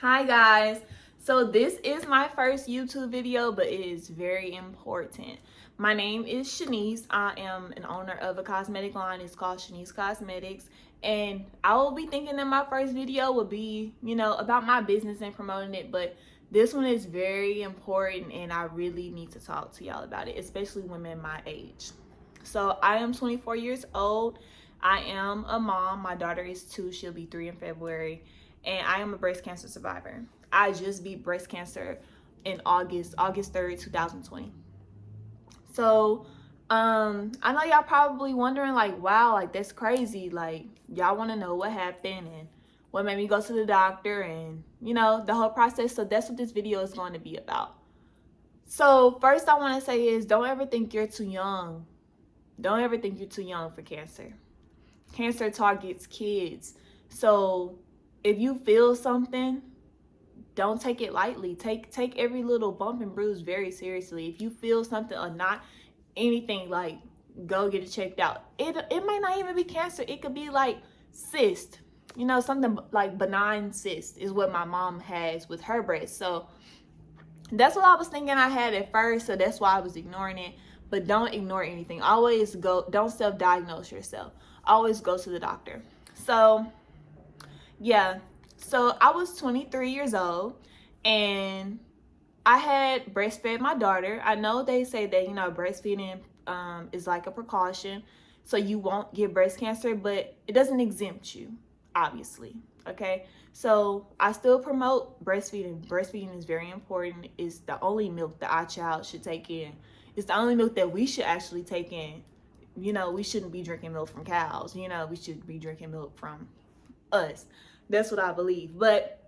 Hi guys, so this is my first YouTube video, but it is very important. My name is Shaniece. I am an owner of a cosmetic line. It's called Shaniece Cosmetics, and I will be thinking that my first video will be, about my business and promoting it, but this one is very important and I really need to talk to y'all about it, especially women my age. So I am 24 years old. I am a mom. My daughter is 2. She'll be 3 in February. And I am a breast cancer survivor. I just beat breast cancer in August 3rd, 2020. So, I know y'all probably wondering, like, wow, like, that's crazy. Like, y'all want to know what happened and what made me go to the doctor and, the whole process. So that's what this video is going to be about. So first I want to say is don't ever think you're too young. Don't ever think you're too young for cancer. Cancer targets kids. So if you feel something, don't take it lightly. Take every little bump and bruise very seriously. If you feel something or not anything, like, go get it checked out. It might not even be cancer. It could be like cyst. Something like benign cyst is what my mom has with her breast. So that's what I was thinking I had at first. So that's why I was ignoring it. But don't ignore anything. Always go, don't self-diagnose yourself. Always go to the doctor. So yeah, so I was 23 years old and I had breastfed my daughter. I know they say that, breastfeeding is like a precaution so you won't get breast cancer, but it doesn't exempt you, obviously. Okay, so I still promote breastfeeding. Breastfeeding is very important. It's the only milk that our child should take in. It's the only milk that we should actually take in. We shouldn't be drinking milk from cows. We should be drinking milk from us. That's what I believe. But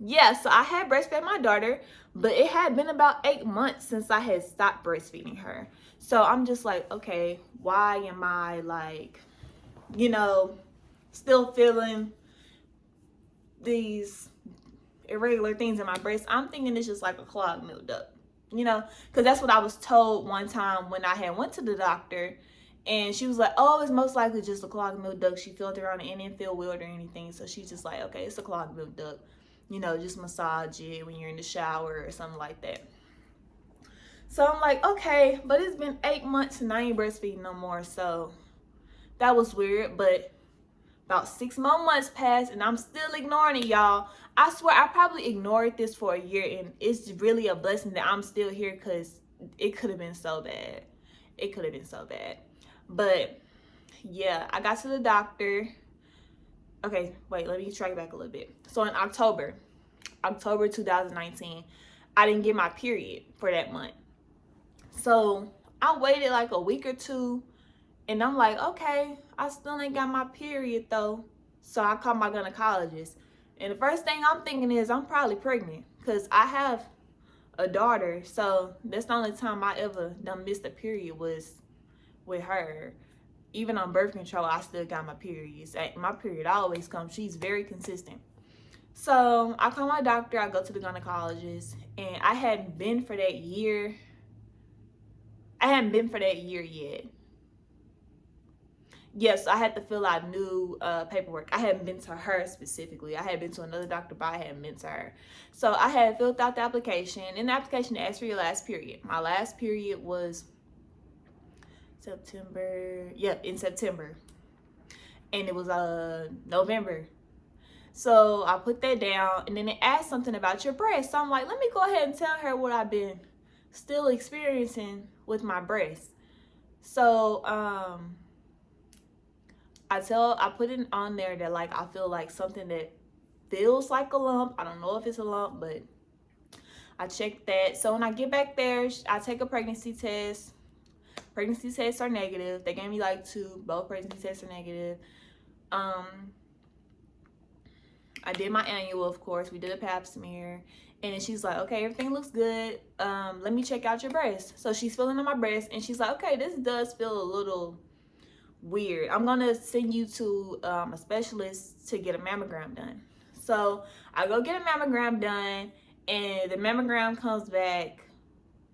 yeah, so I had breastfed my daughter, but it had been about 8 months since I had stopped breastfeeding her. So I'm just like, okay, why am I like, still feeling these irregular things in my breast? I'm thinking it's just like a clogged milk duct, because that's what I was told one time when I had went to the doctor. And she was like, oh, it's most likely just a clogged milk duct. She felt around it and didn't feel weird or anything. So she's just like, okay, it's a clogged milk duct. Just massage it when you're in the shower or something like that. So I'm like, okay, but it's been 8 months and I ain't breastfeeding no more. So that was weird. But about 6 more months passed and I'm still ignoring it, y'all. I swear I probably ignored this for a year, and it's really a blessing that I'm still here, because it could have been so bad. It could have been so bad. But yeah, I got to the doctor. Okay, wait, let me track back a little bit. So in October 2019, I didn't get my period for that month. So I waited like a week or two, and I'm like, okay, I still ain't got my period though. So I called my gynecologist. And the first thing I'm thinking is I'm probably pregnant, because I have a daughter. So that's the only time I ever done missed a period was with her. Even on birth control, I still got my periods. My period always comes. She's very consistent. So I call my doctor. I go to the gynecologist, and I hadn't been for that year. I hadn't been for that year yet. Yes, I had to fill out new paperwork. I hadn't been to her specifically. I had been to another doctor, but I hadn't been to her. So I had filled out the application. In the application, it asked for your last period. My last period was September. Yep, in September. And it was November. So I put that down, and then it asked something about your breast. So I'm like, let me go ahead and tell her what I've been still experiencing with my breast. So I put it on there that, like, I feel like something that feels like a lump. I don't know if it's a lump, but I checked that. So when I get back there, I take a pregnancy test. Pregnancy tests are negative. They gave me like 2. Both pregnancy tests are negative. I did my annual, of course. We did a pap smear. And then she's like, okay, everything looks good. Let me check out your breast. So she's feeling on my breast, and she's like, okay, this does feel a little weird. I'm going to send you to a specialist to get a mammogram done. So I go get a mammogram done, and the mammogram comes back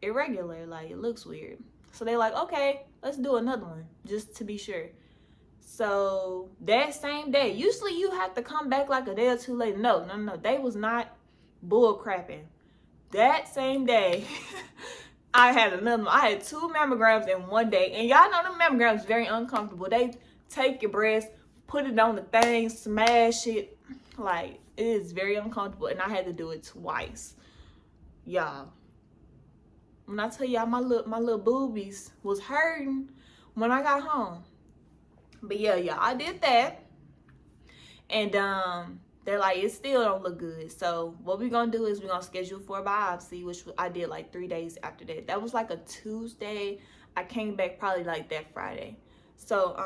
irregular. Like, it looks weird. So they're like, okay, let's do another one just to be sure. So that same day, usually you have to come back like a day or two later. No, they was not bull crapping. That same day, I had I had 2 mammograms in one day. And y'all know the mammograms is very uncomfortable. They take your breast, put it on the thing, smash it. Like, it is very uncomfortable. And I had to do it twice. Y'all, when I tell y'all my little boobies was hurting when I got home. But yeah, I did that. And they're like, it still don't look good. So what we're gonna do is we're gonna schedule for a biopsy, which I did like 3 days after that. That was like a Tuesday. I came back probably like that Friday. So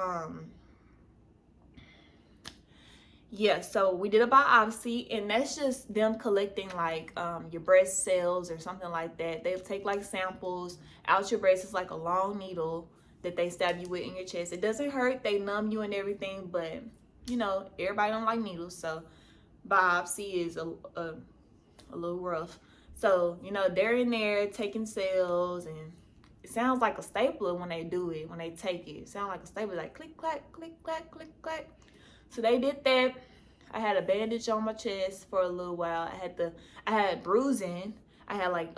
yeah, so we did a biopsy, and that's just them collecting like your breast cells or something like that. They'll take like samples out your breast. It's like a long needle that they stab you with in your chest. It doesn't hurt. They numb you and everything, but you know, everybody don't like needles, so biopsy is a little rough. So, you know, they're in there taking cells, and it sounds like a stapler when they do it, when they take it. It sounds like a stapler, like click, clack, click, clack, click, clack. So they did that. I had a bandage on my chest for a little while. I had bruising. I had like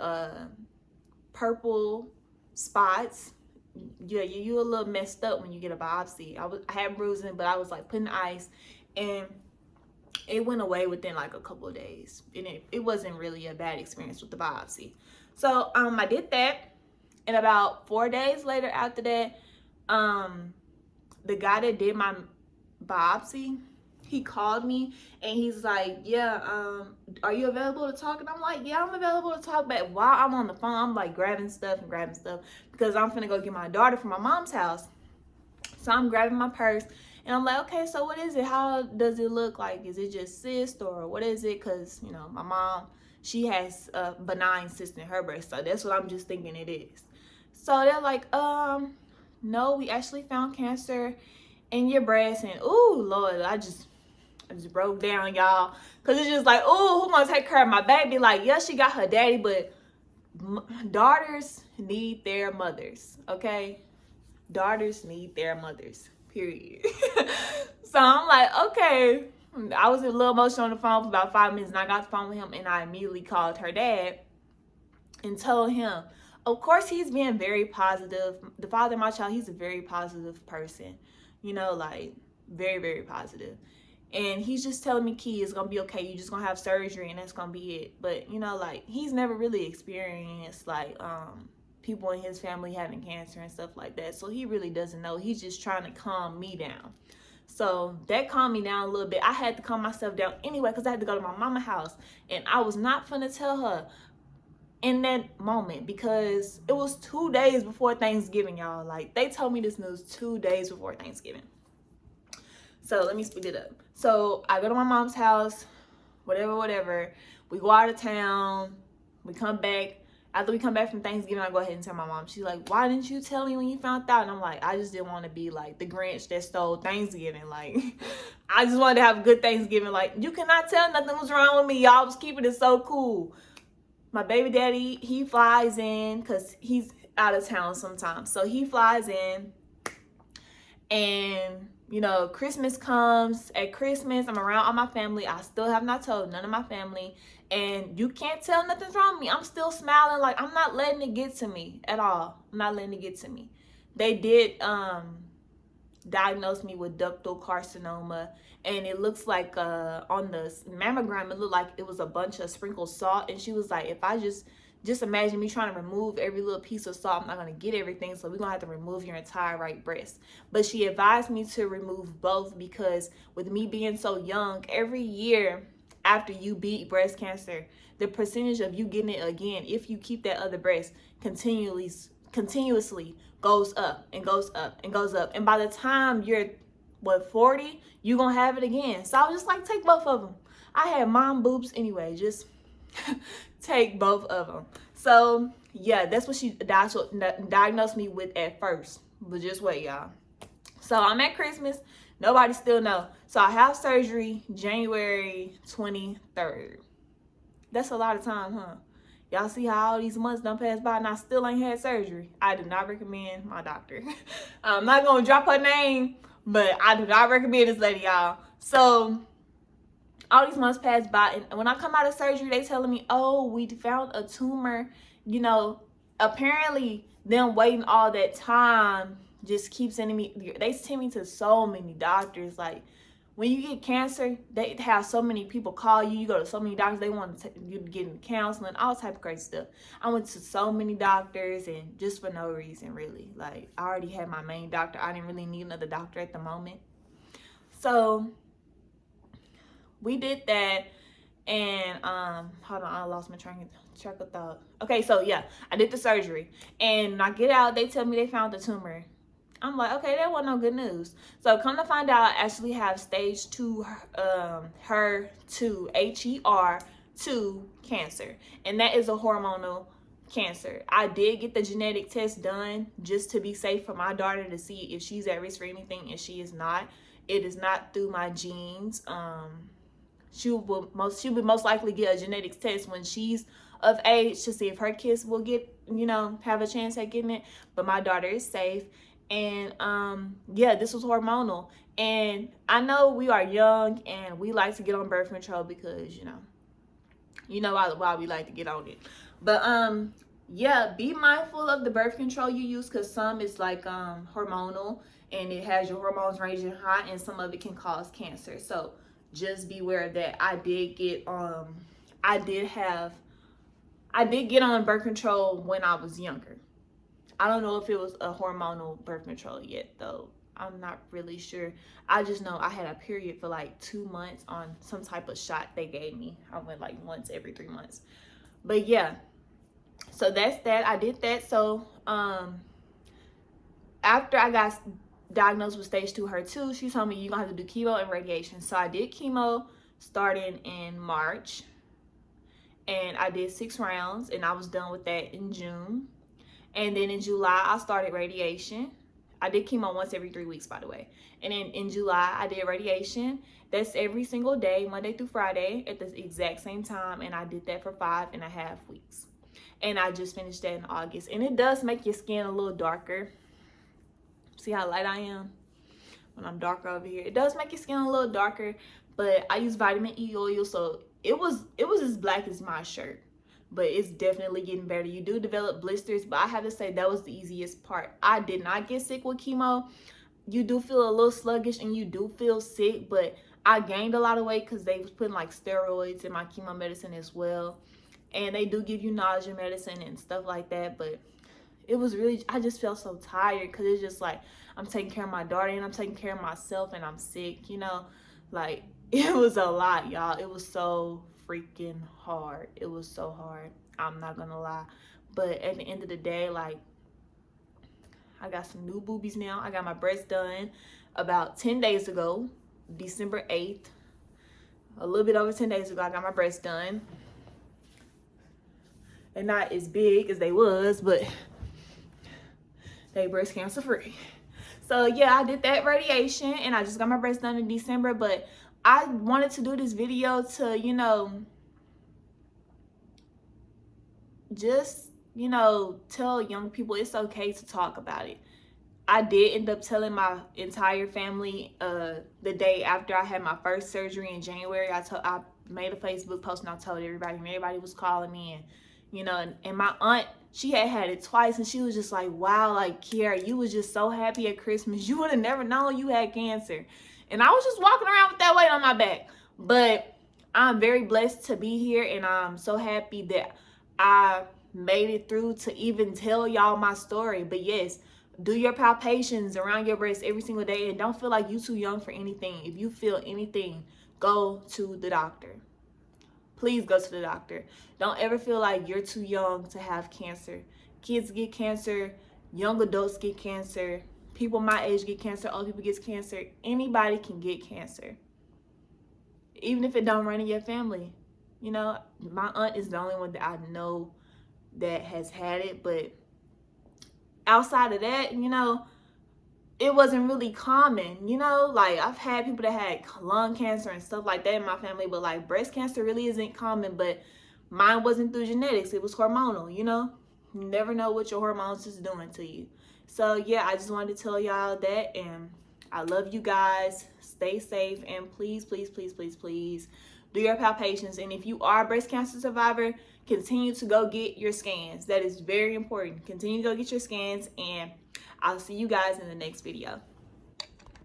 purple spots. Yeah, you a little messed up when you get a biopsy. I had bruising, but I was like putting ice, and it went away within like a couple of days. And it wasn't really a bad experience with the biopsy. So I did that, and about 4 days later after that, the guy that did my biopsy, he called me and he's like, yeah, are you available to talk? And I'm like, yeah, I'm available to talk. But while I'm on the phone, I'm like grabbing stuff because I'm finna go get my daughter from my mom's house. So I'm grabbing my purse and I'm like, okay, so what is it? How does it look like? Is it just cyst or what is it? Because, you know, my mom, she has a benign cyst in her breast. So that's what I'm just thinking it is. So they're like, no, we actually found cancer in your breast. And ooh, Lord, I just broke down, y'all, because it's just like, ooh, who gonna take care of my baby? Like, yeah, she got her daddy, but daughters need their mothers, okay? Daughters need their mothers, period. So I'm like, okay. I was a little emotional on the phone for about 5 minutes, and I got the phone with him, and I immediately called her dad and told him. Of course, he's being very positive. The father of my child, he's a very positive person, you know, like very, very positive. And he's just telling me, Key, it's gonna be okay. You're just gonna have surgery and that's gonna be it. But you know, like, he's never really experienced like people in his family having cancer and stuff like that. So he really doesn't know. He's just trying to calm me down. So that calmed me down a little bit. I had to calm myself down anyway because I had to go to my mama's house. And I was not finna tell her in that moment because it was 2 days before Thanksgiving, y'all. Like, they told me this news 2 days before Thanksgiving. So let me speed it up. So I go to my mom's house, whatever. We go out of town. We come back. After we come back from Thanksgiving, I go ahead and tell my mom. She's like, why didn't you tell me when you found out? And I'm like, I just didn't want to be like the Grinch that stole Thanksgiving. Like, I just wanted to have a good Thanksgiving. Like, you cannot tell nothing was wrong with me. Y'all was keeping it so cool. My baby daddy, he flies in because he's out of town sometimes. So he flies in, and you know, Christmas comes. At Christmas, I'm around all my family. I still have not told none of my family. And you can't tell nothing's wrong with me. I'm still smiling. Like, I'm not letting it get to me at all. I'm not letting it get to me. They did diagnose me with ductal carcinoma. And it looks like on the mammogram, it looked like it was a bunch of sprinkled salt. And she was like, if I just imagine me trying to remove every little piece of salt, I'm not going to get everything. So we're going to have to remove your entire right breast. But she advised me to remove both because with me being so young, every year after you beat breast cancer, the percentage of you getting it again, if you keep that other breast, continuously goes up and goes up and goes up. And by the time you're, 40, you're going to have it again. So I was just like, take both of them. I had mom boobs anyway, just take both of them. So yeah, that's what she diagnosed me with at first. But just wait, y'all. So I'm at Christmas. Nobody still know. So I have surgery January 23rd. That's a lot of time, huh? Y'all see how all these months done pass by and I still ain't had surgery. I do not recommend my doctor. I'm not going to drop her name, But I do not recommend this lady, y'all. So all these months pass by, and when I come out of surgery, they telling me, oh, we found a tumor. You know, apparently them waiting all that time just keeps sending me, they send me to so many doctors. Like, when you get cancer, they have so many people call you. You go to so many doctors. They want you to get into counseling, all type of crazy stuff. I went to so many doctors, and just for no reason, really. Like, I already had my main doctor. I didn't really need another doctor at the moment. So we did that, and hold on, I lost my track of thought. Okay, so yeah, I did the surgery, and when I get out, they tell me they found the tumor. I'm like, okay, that wasn't no good news. So come to find out, I actually have stage 2 HER2 cancer, and that is a hormonal cancer. I did get the genetic test done just to be safe for my daughter, to see if she's at risk for anything, and she is not. It is not through my genes. She will most likely get a genetics test when she's of age to see if her kids will get, have a chance at getting it. But my daughter is safe. And yeah, this was hormonal. And I know we are young and we like to get on birth control because, why we like to get on it. But yeah, be mindful of the birth control you use, because some is like hormonal and it has your hormones ranging high, and some of it can cause cancer. So just beware of that. I did get on birth control when I was younger. I don't know if it was a hormonal birth control yet, though. I'm not really sure. I just know I had a period for like 2 months on some type of shot they gave me. I went like once every 3 months. But yeah, so that's that. I did that. So after I got diagnosed with stage 2 HER2, she told me you're gonna have to do chemo and radiation. So I did chemo starting in March, and I did 6 rounds, and I was done with that in June. And then in July, I started radiation. I did chemo once every 3 weeks, by the way. And then in July, I did radiation. That's every single day, Monday through Friday, at the exact same time. And I did that for 5.5 weeks. And I just finished that in August. And it does make your skin a little darker. See how light I am when I'm darker over here? It does make your skin a little darker. But I use vitamin E oil, so it was as black as my shirt. But it's definitely getting better. You do develop blisters, but I have to say that was the easiest part. I did not get sick with chemo. You do feel a little sluggish and you do feel sick, but I gained a lot of weight because they was putting like steroids in my chemo medicine as well. And they do give you nausea medicine and stuff like that. But it was really, I just felt so tired because it's just like I'm taking care of my daughter and I'm taking care of myself and I'm sick, Like, it was a lot, y'all. It was so freaking hard. It was so hard. I'm not gonna lie. But at the end of the day, like, I got some new boobies now. I got my breasts done about 10 days ago, December 8th. A little bit over 10 days ago, I got my breasts done. They're not as big as they was, but they breast cancer free. So yeah, I did that radiation and I just got my breasts done in December. But I wanted to do this video to, just, tell young people it's okay to talk about it. I did end up telling my entire family the day after I had my first surgery in January. I made a Facebook post and I told everybody, and everybody was calling me, and and my aunt, she had it twice, and she was just like, wow, like, Kee'Arra, you was just so happy at Christmas. You would have never known you had cancer. And I was just walking around with that weight on my back. But I'm very blessed to be here, and I'm so happy that I made it through to even tell y'all my story. But yes, do your palpations around your breast every single day, and don't feel like you're too young for anything. If you feel anything, go to the doctor. Please go to the doctor. Don't ever feel like you're too young to have cancer. Kids get cancer. Young adults get cancer. People my age get cancer. Old people get cancer. Anybody can get cancer. Even if it don't run in your family. My aunt is the only one that I know that has had it. But outside of that, it wasn't really common, like I've had people that had lung cancer and stuff like that in my family, but like breast cancer really isn't common. But mine wasn't through genetics, it was hormonal. You never know what your hormones is doing to you. So yeah, I just wanted to tell y'all that, and I love you guys. Stay safe, and please, please, please, please, please do your palpations. And if you are a breast cancer survivor, continue to go get your scans. That is very important. Continue to go get your scans, and I'll see you guys in the next video.